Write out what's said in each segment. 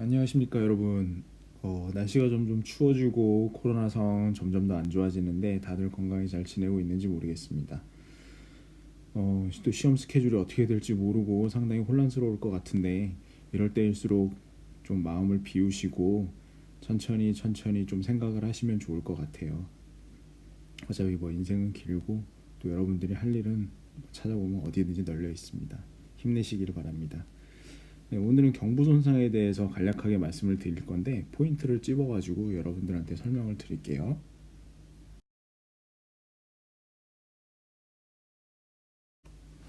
안녕하십니까 여러분. 날씨가 점점 추워지고 코로나 상황은 점점 더 안 좋아지는데 다들 건강히 잘 지내고 있는지 모르겠습니다. 또 시험 스케줄이 어떻게 될지 모르고 상당히 혼란스러울 것 같은데 이럴 때일수록 좀 마음을 비우시고 천천히 천천히 좀 생각을 하시면 좋을 것 같아요. 어차피 뭐 인생은 길고 또 여러분들이 할 일은 찾아보면 어디든지 널려 있습니다. 힘내시기를 바랍니다. 네, 오늘은 경부 손상에 대해서 간략하게 말씀을 드릴 건데 포인트를 찝어가지고 여러분들한테 설명을 드릴게요.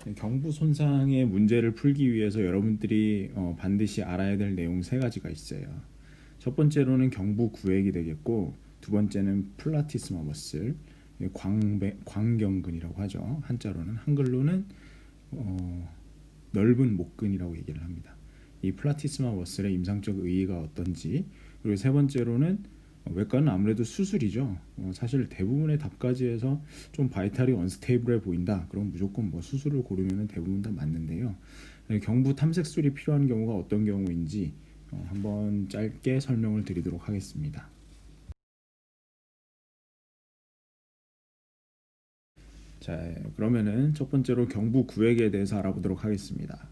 네, 경부 손상의 문제를 풀기 위해서 여러분들이 반드시 알아야 될 내용 세 가지가 있어요. 첫 번째로는 경부 구획이 되겠고, 두 번째는 플라티스마 머슬, 광경근이라고 하죠. 한자로는, 한글로는 넓은 목근이라고 얘기를 합니다. 이 플라티스마 머슬의 임상적 의의가 어떤지, 그리고 세 번째로는 외과는 아무래도 수술이죠. 사실 대부분의 답까지에서 좀 바이탈이 언스테이블해 보인다. 그럼 무조건 뭐 수술을 고르면 대부분 다 맞는데요. 경부 탐색술이 필요한 경우가 어떤 경우인지 한번 짧게 설명을 드리도록 하겠습니다. 자, 그러면은 첫 번째로 경부 구획에 대해서 알아보도록 하겠습니다.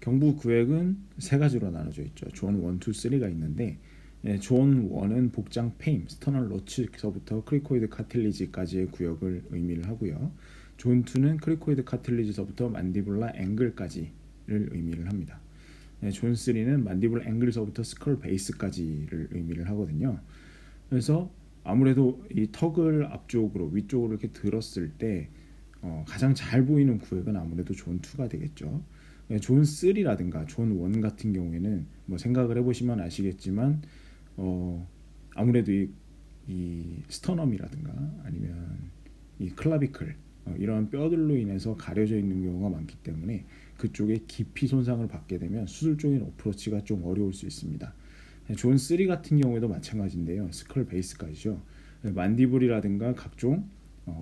경부 구획은 세 가지로 나눠져 있죠. 존 1, 2, 3가 있는데 존 1은 복장 페임, 스터널 로치서부터 크리코이드 카틸리지까지의 구역을 의미를 하고요. 존 2는 크리코이드 카틸리지서부터 만디블라 앵글까지를 의미를 합니다. 존 3는 만디블 앵글서부터 스컬 베이스까지를 의미를 하거든요. 그래서 아무래도 이 턱을 앞쪽으로 위쪽으로 이렇게 들었을 때 가장 잘 보이는 구획은 아무래도 존 2가 되겠죠. 존 3라든가 존 1 같은 경우에는 뭐 생각을 해보시면 아시겠지만 아무래도 이 스터넘이라든가 아니면 이 클라비클 이러한 뼈들로 인해서 가려져 있는 경우가 많기 때문에 그쪽에 깊이 손상을 받게 되면 수술적인 어프로치가 좀 어려울 수 있습니다. 존 3 같은 경우에도 마찬가지인데요. 스컬 베이스까지죠. 만디블이라든가 각종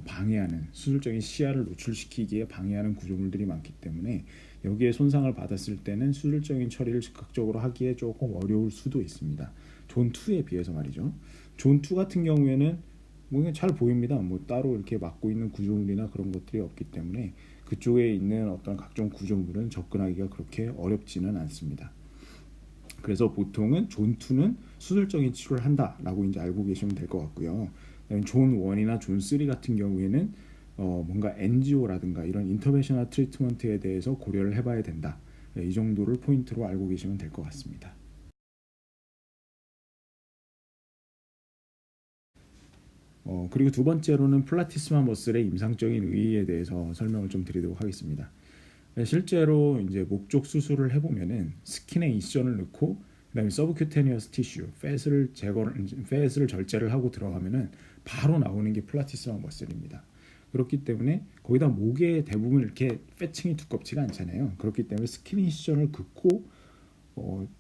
방해하는 수술적인 시야를 노출시키기에 방해하는 구조물들이 많기 때문에 여기에 손상을 받았을 때는 수술적인 처리를 즉각적으로 하기에 조금 어려울 수도 있습니다. 존 2에 비해서 말이죠. 존 2 같은 경우에는 뭐 잘 보입니다. 뭐 따로 이렇게 막고 있는 구조물이나 그런 것들이 없기 때문에 그쪽에 있는 어떤 각종 구조물은 접근하기가 그렇게 어렵지는 않습니다. 그래서 보통은 존 2는 수술적인 치료를 한다라고 이제 알고 계시면 될 것 같고요. 존 1이나 존 3 같은 경우에는 뭔가 NGO라든가 이런 인터벤셔널 트리트먼트에 대해서 고려를 해봐야 된다. 이 정도를 포인트로 알고 계시면 될 것 같습니다. 그리고 두 번째로는 플라티스마 머슬의 임상적인 의의에 대해서 설명을 좀 드리도록 하겠습니다. 실제로 이제 목쪽 수술을 해보면은 스킨에 이션을 넣고 그다음에 서브큐테니어스 티슈, 팻을 절제를 하고 들어가면은 바로 나오는 게 플라티스마 머슬입니다. 그렇기 때문에 거기다 목에 대부분 이렇게 패층이 두껍지가 않잖아요. 그렇기 때문에 스킨 이션을 긋고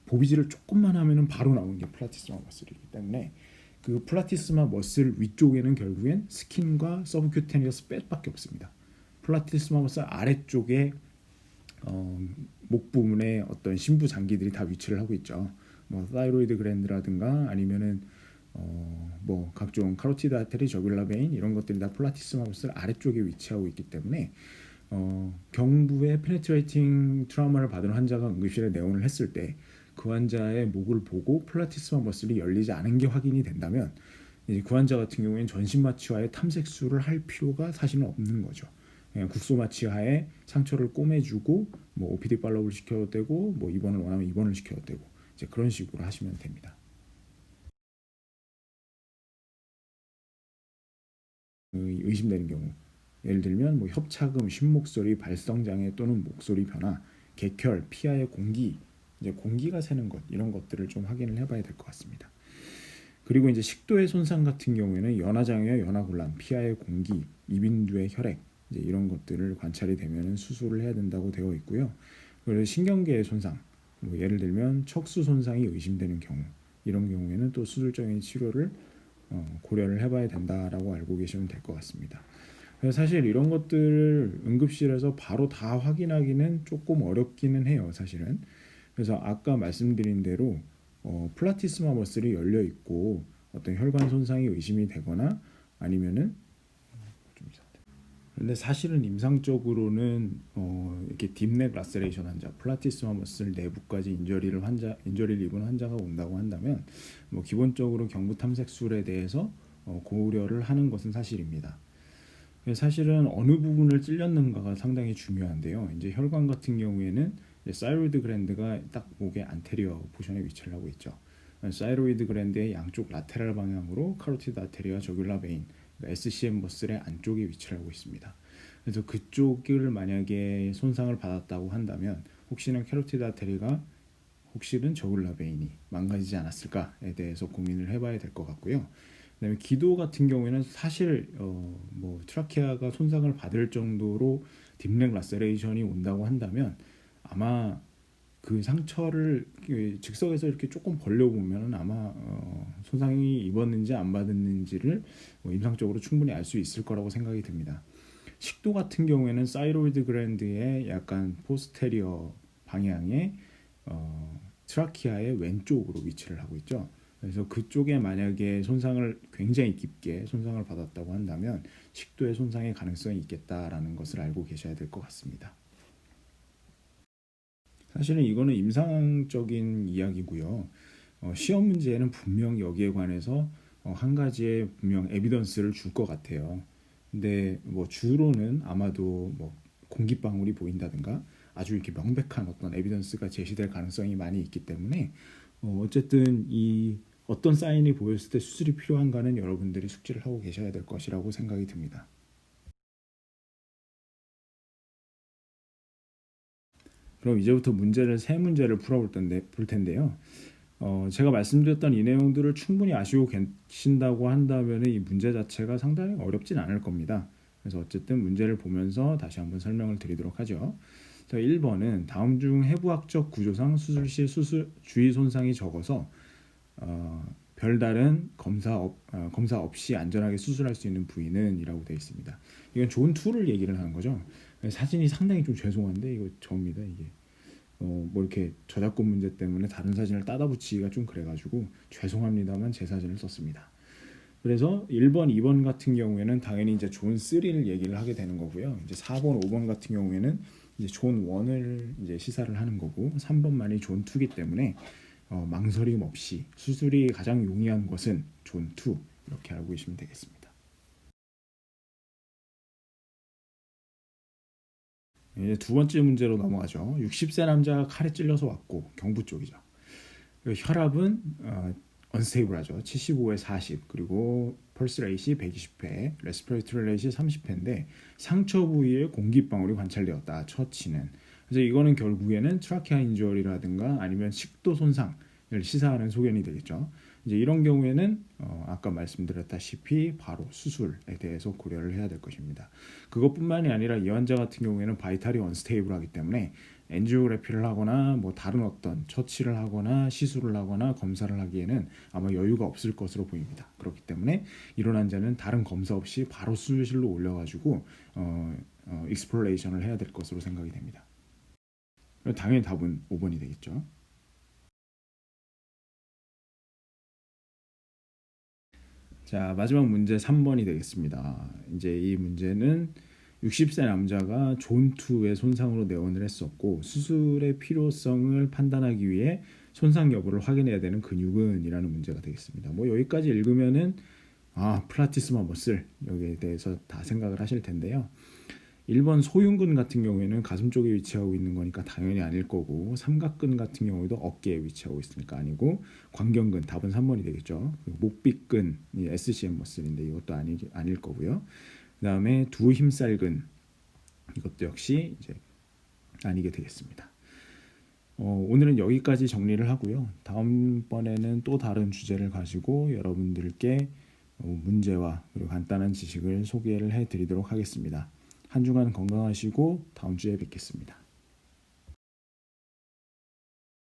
보비질을 조금만 하면은 바로 나오는 게 플라티스마 머슬이기 때문에 그 플라티스마 머슬 위쪽에는 결국엔 스킨과 서브큐테니어스 팻밖에 없습니다. 플라티스마 머슬 아래쪽에 목 부분에 어떤 심부 장기들이 다 위치를 하고 있죠. 뭐 사이로이드 그랜드라든가 아니면은 뭐 각종 카로티드 아테리, 저귤라 베인 이런 것들이 다 플라티스마 머슬 아래쪽에 위치하고 있기 때문에 경부에 페네트레이팅 트라우마를 받은 환자가 응급실에 내원을 했을 때 그 환자의 목을 보고 플라티스마 머슬이 열리지 않은 게 확인이 된다면 이제 그 환자 같은 경우에는 전신 마취와의 탐색술을 할 필요가 사실은 없는 거죠. 그냥 국소 마취하에 상처를 꼬매주고 뭐 OPD 팔로우를 시켜도 되고 뭐 입원을 원하면 입원을 시켜도 되고 이제 그런 식으로 하시면 됩니다. 의심되는 경우 예를 들면 뭐 협착음, 쉰목소리, 발성장애 또는 목소리 변화, 객혈, 피하의 공기 이제 공기가 새는 것 이런 것들을 좀 확인을 해봐야 될 것 같습니다. 그리고 이제 식도의 손상 같은 경우에는 연화장애와 연화곤란, 피하의 공기, 이빈두의 혈액 이제 이런 것들을 관찰이 되면 수술을 해야 된다고 되어 있고요. 그리고 신경계의 손상, 뭐 예를 들면 척수 손상이 의심되는 경우 이런 경우에는 또 수술적인 치료를 고려를 해봐야 된다라고 알고 계시면 될 것 같습니다. 사실 이런 것들을 응급실에서 바로 다 확인하기는 조금 어렵기는 해요, 사실은. 그래서 아까 말씀드린 대로 플라티스마 머슬이 열려 있고 어떤 혈관 손상이 의심이 되거나 아니면은 좀 이상하다. 근데 사실은 임상적으로는 이렇게 딥넥 라세레이션 환자, 플라티스마 머슬 내부까지 인저리를 입은 환자가 온다고 한다면 뭐 기본적으로 경부 탐색술에 대해서 고려를 하는 것은 사실입니다. 사실은 어느 부분을 찔렸는가가 상당히 중요한데요. 이제 혈관 같은 경우에는 사이로이드 글랜드가 딱 목의 안테리어 포션에 위치를 하고 있죠. 사이로이드 글랜드의 양쪽 라테랄 방향으로 카로티드 아테리와 저귤라 베인, 그러니까 SCM 머슬의 안쪽에 위치를 하고 있습니다. 그래서 그쪽을 만약에 손상을 받았다고 한다면 혹시나 카로티드 아테리가 혹시는 저귤라 베인이 망가지지 않았을까에 대해서 고민을 해봐야 될 것 같고요. 그다음에 기도 같은 경우에는 사실 뭐 트라케아가 손상을 받을 정도로 딥넥 라세레이션이 온다고 한다면 아마 그 상처를 즉석에서 이렇게 조금 벌려보면 아마 손상이 입었는지 안 받았는지를 임상적으로 충분히 알 수 있을 거라고 생각이 듭니다. 식도 같은 경우에는 사이로이드 글랜드의 약간 포스테리어 방향의 트라키아의 왼쪽으로 위치를 하고 있죠. 그래서 그쪽에 만약에 손상을 굉장히 깊게 손상을 받았다고 한다면 식도의 손상의 가능성이 있겠다라는 것을 알고 계셔야 될 것 같습니다. 사실은 이거는 임상적인 이야기고요. 시험 문제에는 분명 여기에 관해서 한 가지의 분명 에비던스를 줄 것 같아요. 근데 뭐 주로는 아마도 뭐 공기방울이 보인다든가 아주 이렇게 명백한 어떤 에비던스가 제시될 가능성이 많이 있기 때문에 어쨌든 이 어떤 사인이 보였을 때 수술이 필요한가는 여러분들이 숙지를 하고 계셔야 될 것이라고 생각이 듭니다. 그럼 이제부터 세 문제를 풀 텐데요. 제가 말씀드렸던 이 내용들을 충분히 아시고 계신다고 한다면 이 문제 자체가 상당히 어렵진 않을 겁니다. 그래서 어쨌든 문제를 보면서 다시 한번 설명을 드리도록 하죠. 자, 1번은 다음 중 해부학적 구조상 수술 시 수술 주의 손상이 적어서 별다른 검사 없이 안전하게 수술할 수 있는 부위는 이라고 되어 있습니다. 이건 존 2를 얘기를 하는 거죠. 사진이 상당히 좀 죄송한데 이거 접니다 이게. 뭐 이렇게 저작권 문제 때문에 다른 사진을 따다 붙이기가 좀 그래가지고 죄송합니다만 제 사진을 썼습니다. 그래서 1번, 2번 같은 경우에는 당연히 이제 존 3를 얘기를 하게 되는 거고요. 이제 4번, 5번 같은 경우에는 이제 존 1을 이제 시사를 하는 거고 3번만이 존 2이기 때문에 망설임 없이 수술이 가장 용이한 것은 존 2 이렇게 알고 계시면 되겠습니다. 이제 두 번째 문제로 넘어가죠. 60세 남자가 칼에 찔려서 왔고 경부 쪽이죠. 혈압은 언스테이블하죠. 75에 40 그리고 펄스 레이시 120회, 레스피레이터리 레이시 30회인데 상처 부위에 공기방울이 관찰되었다. 처치는. 그래서 이거는 결국에는 트라케아 인저리라든가 아니면 식도 손상을 시사하는 소견이 되겠죠. 이제 이런 경우에는 아까 말씀드렸다시피 바로 수술에 대해서 고려를 해야 될 것입니다. 그것뿐만이 아니라 이 환자 같은 경우에는 바이탈이 언스테이블하기 때문에 엔지오그래피를 하거나 뭐 다른 어떤 처치를 하거나 시술을 하거나 검사를 하기에는 아마 여유가 없을 것으로 보입니다. 그렇기 때문에 이런 환자는 다른 검사 없이 바로 수술실로 올려가지고 익스플로레이션을 해야 될 것으로 생각이 됩니다. 당연히 답은 5번이 되겠죠. 자, 마지막 문제 3번이 되겠습니다. 이제 이 문제는 60세 남자가 존2의 손상으로 내원을 했었고 수술의 필요성을 판단하기 위해 손상 여부를 확인해야 되는 근육은 이라는 문제가 되겠습니다. 뭐 여기까지 읽으면은 플라티스마 머슬 여기에 대해서 다 생각을 하실 텐데요. 1번 소흉근 같은 경우에는 가슴 쪽에 위치하고 있는 거니까 당연히 아닐 거고 삼각근 같은 경우도 어깨에 위치하고 있으니까 아니고 광경근 답은 3번이 되겠죠. 목빗근 SCM 머슬인데 이것도 아닐 거고요. 그 다음에 두 힘살근 이것도 역시 이제 아니게 되겠습니다. 오늘은 여기까지 정리를 하고요. 다음번에는 또 다른 주제를 가지고 여러분들께 문제와 그리고 간단한 지식을 소개를 해드리도록 하겠습니다. 한 주간 건강하시고 다음 주에 뵙겠습니다.